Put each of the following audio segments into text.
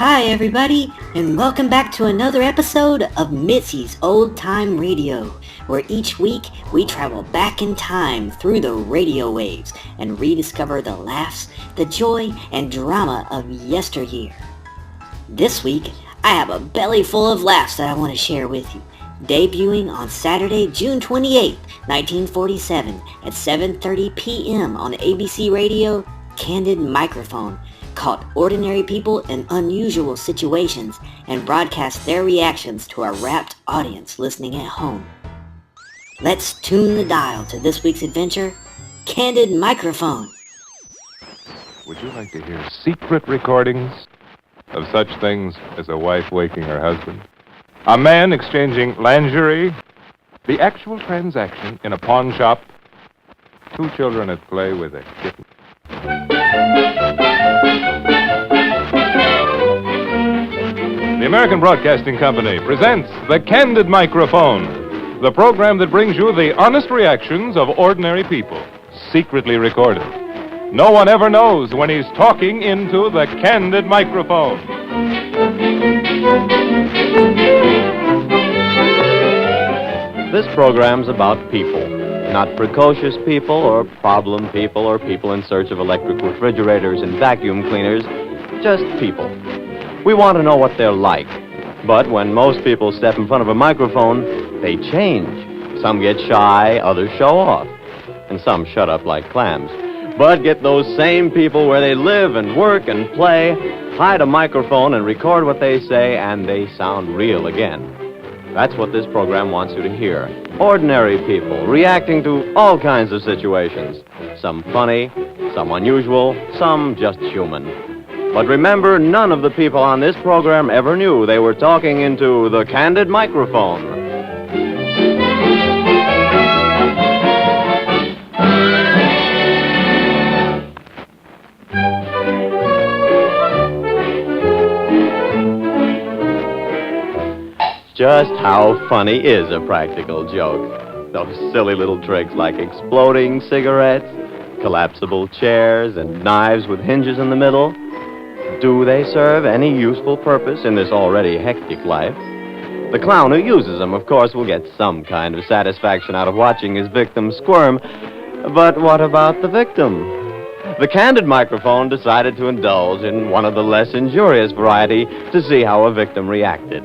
Hi everybody, and welcome back to another episode of Mitzy's Old Time Radio, where each week we travel back in time through the radio waves and rediscover the laughs, the joy, and drama of yesteryear. This week, I have a belly full of laughs that I want to share with you, debuting on Saturday, June 28, 1947 at 7:30 p.m. on ABC Radio, Candid Microphone, caught ordinary people in unusual situations and broadcast their reactions to our rapt audience listening at home. Let's tune the dial to this week's adventure, Candid Microphone. Would you like to hear secret recordings of such things as a wife waking her husband, a man exchanging lingerie, the actual transaction in a pawn shop, two children at play with a kitten? The American Broadcasting Company presents the Candid Microphone, the program that brings you the honest reactions of ordinary people, secretly recorded. No one ever knows when he's talking into the Candid Microphone. This program's about people, not precocious people or problem people or people in search of electric refrigerators and vacuum cleaners, just people. We want to know what they're like. But when most people step in front of a microphone, they change. Some get shy, others show off, and some shut up like clams. But get those same people where they live and work and play, hide a microphone and record what they say, and they sound real again. That's what this program wants you to hear. Ordinary people reacting to all kinds of situations. Some funny, some unusual, some just human. But remember, none of the people on this program ever knew they were talking into the Candid Microphone. Just how funny is a practical joke? Those silly little tricks like exploding cigarettes, collapsible chairs, and knives with hinges in the middle. Do they serve any useful purpose in this already hectic life? The clown who uses them, of course, will get some kind of satisfaction out of watching his victim squirm. But what about the victim? The Candid Microphone decided to indulge in one of the less injurious variety to see how a victim reacted.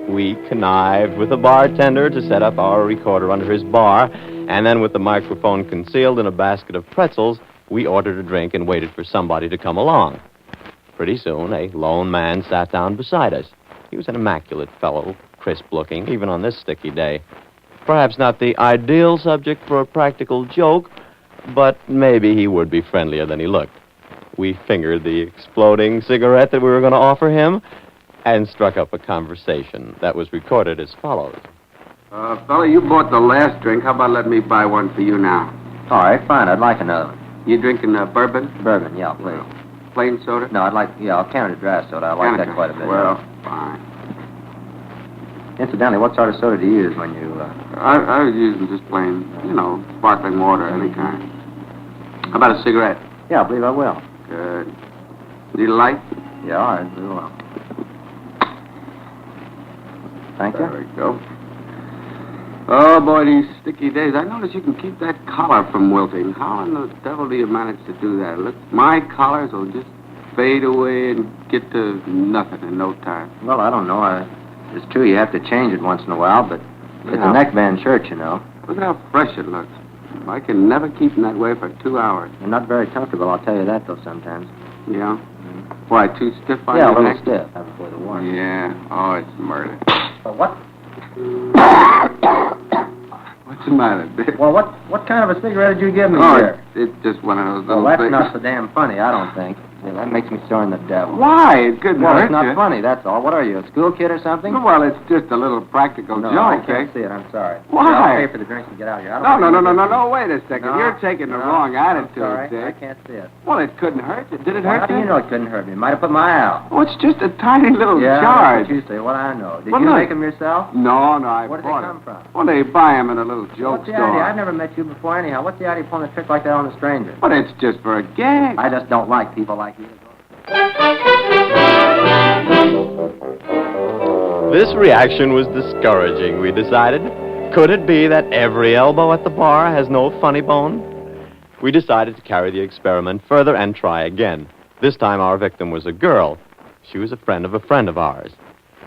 We connived with the bartender to set up our recorder under his bar, and then with the microphone concealed in a basket of pretzels, we ordered a drink and waited for somebody to come along. Pretty soon, a lone man sat down beside us. He was an immaculate fellow, crisp-looking, even on this sticky day. Perhaps not the ideal subject for a practical joke, but maybe he would be friendlier than he looked. We fingered the exploding cigarette that we were going to offer him and struck up a conversation that was recorded as follows. Fella, you bought the last drink. How about letting me buy one for you now? All right, fine. I'd like another one. You drinking bourbon? Bourbon, yeah, please. Plain soda? No, I'd like, a Canada Dry soda. I like that quite a bit. Well, fine. Incidentally, what sort of soda do you use when you... I was using just plain, sparkling water, any kind. How about a cigarette? Yeah, I believe I will. Good. Need a light? Yeah, all right, very well. Thank you. There we go. Oh, boy, these sticky days. I notice you can keep that collar from wilting. How in the devil do you manage to do that? Look, my collars will just fade away and get to nothing in no time. Well, I don't know. It's true you have to change it once in a while, but it's a neckband shirt, you know. Look at how fresh it looks. I can never keep them that way for 2 hours. They're not very comfortable, I'll tell you that, though, sometimes. Yeah? Why, too stiff on your your neck? neck? Yeah, a little stiff. Have before the war. Yeah. Oh, it's murder. But what? What's the matter, Dick? Well, what kind of a cigarette did you give me Oh, here? it's just one of those Well, little that's things. not so damn funny, I don't think. Yeah, that makes me sore in the devil. Why? It couldn't Well, hurt it's not you. funny, that's all. What are you, a school kid or something? Well, it's just a little practical No, joke, I can't see it, I'm sorry. Why? I'll pay for the drinks and get out of here. I don't No, wait a second. No, You're taking the no, wrong attitude, I'm sorry, Dick. I can't see it. Well, it couldn't hurt you. Did it Well, hurt how do you? you know it couldn't hurt me? Might have put my eye out. Oh, it's just a tiny little Yeah, charge. that's what you say. What I know. Did Well, you look. make them yourself? No, I Where did bought they it. come from? Well, they buy them in a little joke What's the store. idea? I've never met you before anyhow. What's the idea of pulling a trick like that on a stranger? But it's just for a gag. I just don't like people like you. This reaction was discouraging, we decided. Could it be that every elbow at the bar has no funny bone? We decided to carry the experiment further and try again. This time our victim was a girl. She was a friend of ours.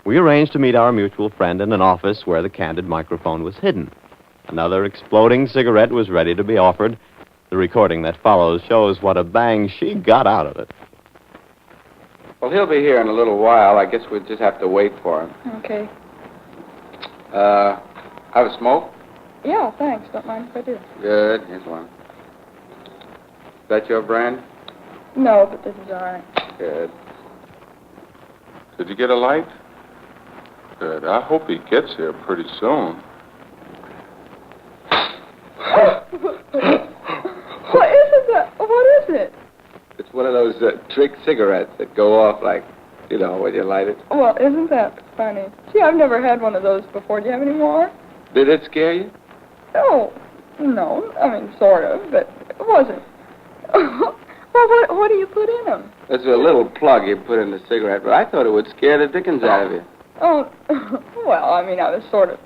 We arranged to meet our mutual friend in an office where the Candid microphone was hidden. Another exploding cigarette was ready to be offered. The recording that follows shows what a bang she got out of it. Well, he'll be here in a little while. I guess we'll just have to wait for him. Okay. Have a smoke? Yeah, thanks. Don't mind if I do. Good. Here's one. Is that your brand? No, but this is all right. Good. Did you get a light? Good. I hope he gets here pretty soon. What is it? What is it? It's one of those trick cigarettes that go off like, you know, when you light it. Well, isn't that funny? Gee, I've never had one of those before. Do you have any more? Did it scare you? Oh, no. I mean, sort of, but it wasn't. Well, what do you put in them? There's a little plug you put in the cigarette, but I thought it would scare the dickens out of you. Oh, well, I mean, I was sort of...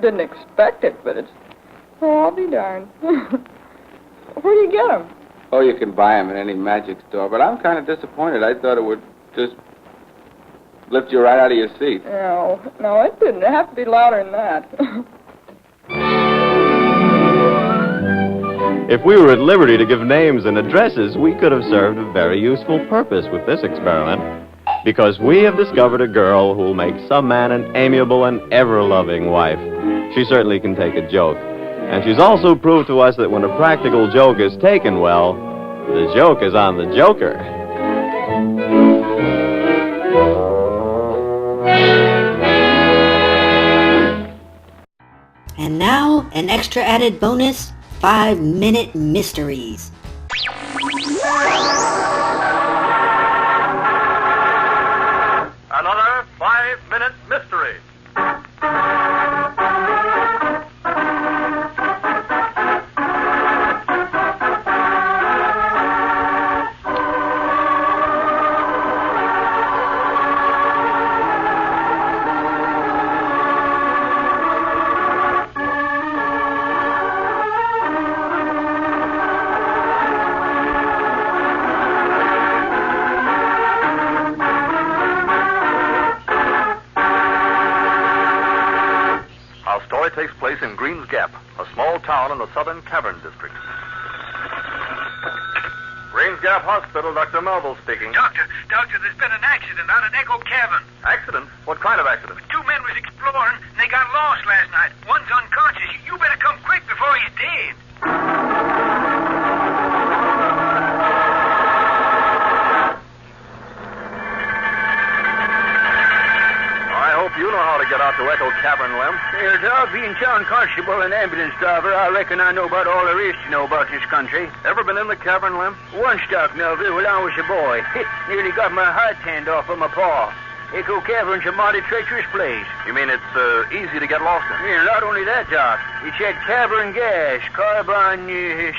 didn't expect it, but it's... Oh, I'll be darned. Where do you get them? Oh, you can buy them at any magic store, but I'm kind of disappointed. I thought it would just lift you right out of your seat. No, it didn't. It had to be louder than that. If we were at liberty to give names and addresses, we could have served a very useful purpose with this experiment. Because we have discovered a girl who will make some man an amiable and ever-loving wife. She certainly can take a joke. And she's also proved to us that when a practical joke is taken well, the joke is on the joker. And now, an extra added bonus, 5-minute mysteries. Another 5-minute mystery. Takes place in Green's Gap, a small town in the Southern Cavern District. Green's Gap Hospital, Dr. Melville speaking. Doctor, there's been an accident out at Echo Cavern. Accident? What kind of accident? Two men was exploring, and they got lost last night. One's unconscious. You better come quick before he's dead. You know how to get out to Echo Cavern, Lem. Yes, I'll be in town constable and ambulance driver. I reckon I know about all there is to know about this country. Ever been in the cavern, Lem? One stock, Melville, when I was a boy. Nearly got my heart tanned off of my paw. Echo Cavern's a mighty treacherous place. You mean it's easy to get lost in? Yeah, not only that, Doc. It's that cavern gas, carbon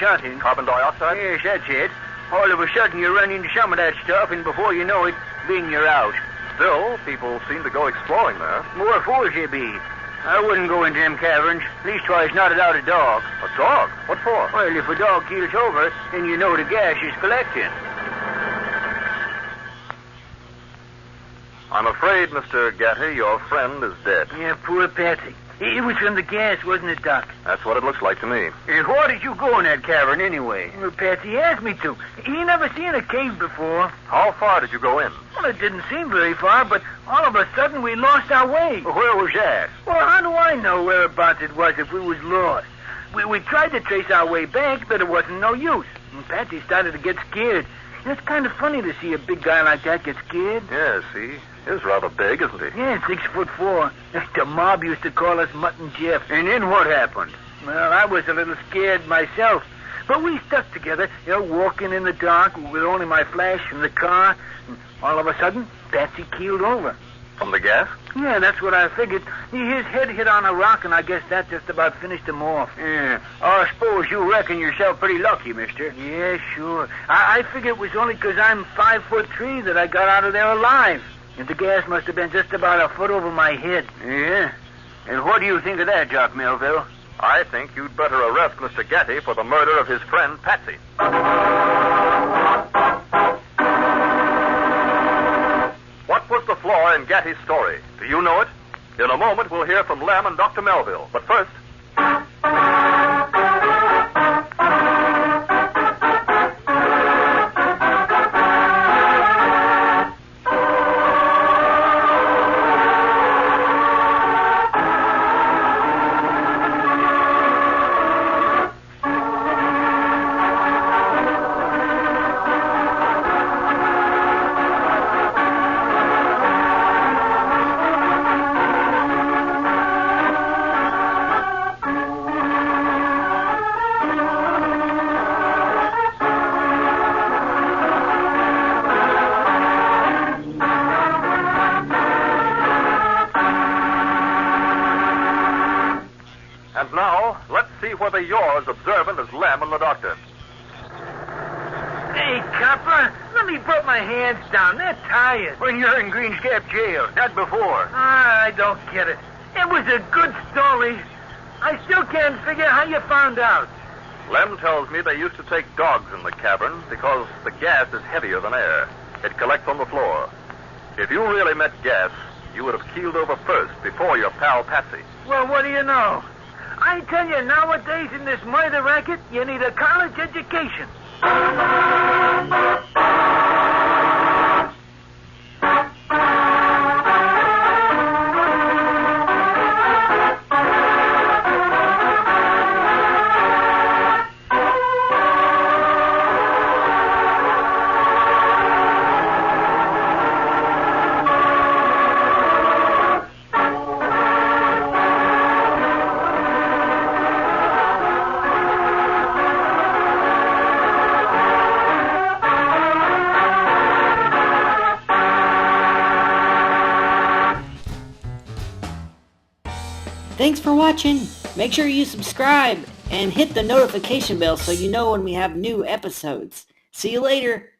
something. Carbon dioxide? Yes, that's it. All of a sudden you run into some of that stuff, and before you know it, bing, you're out. Still, people seem to go exploring there. More fools they be. I wouldn't go into them caverns. Leastwise, not without a dog. A dog? What for? Well, if a dog keels over, then you know the gas is collecting. I'm afraid, Mr. Gatty, your friend is dead. Yeah, poor Patsy. It was from the gas, wasn't it, Doc? That's what it looks like to me. And why did you go in that cavern anyway? Well, Patsy asked me to. He never seen a cave before. How far did you go in? Well, it didn't seem very far, but all of a sudden we lost our way. Where was that? Well, how do I know whereabouts it was if we was lost? We tried to trace our way back, but it wasn't no use. And Patsy started to get scared. It's kind of funny to see a big guy like that get scared. Yes, he is rather big, isn't he? Yeah, 6'4". The mob used to call us Mutton Jeff. And then what happened? Well, I was a little scared myself. But we stuck together, walking in the dark with only my flash from the car. And all of a sudden, Patsy keeled over. From the gas? Yeah, that's what I figured. His head hit on a rock, and I guess that just about finished him off. Yeah, I suppose you reckon yourself pretty lucky, mister. Yeah, sure. I figure it was only 'cause I'm 5'3" that I got out of there alive. And the gas must have been just about a foot over my head. Yeah? And what do you think of that, Jock Melville? I think you'd better arrest Mr. Getty for the murder of his friend Patsy. What was the flaw in Getty's story? Do you know it? In a moment, we'll hear from Lem and Dr. Melville. But first... And now, let's see whether you're as observant as Lem and the doctor. Hey, copper, let me put my hands down. They're tired. When you're in Green's Gap jail, not before. I don't get it. It was a good story. I still can't figure how you found out. Lem tells me they used to take dogs in the cavern because the gas is heavier than air. It collects on the floor. If you really met gas, you would have keeled over first before your pal Patsy. Well, what do you know? I tell you, nowadays in this murder racket, you need a college education. Thanks for watching. Make sure you subscribe and hit the notification bell so you know when we have new episodes. See you later.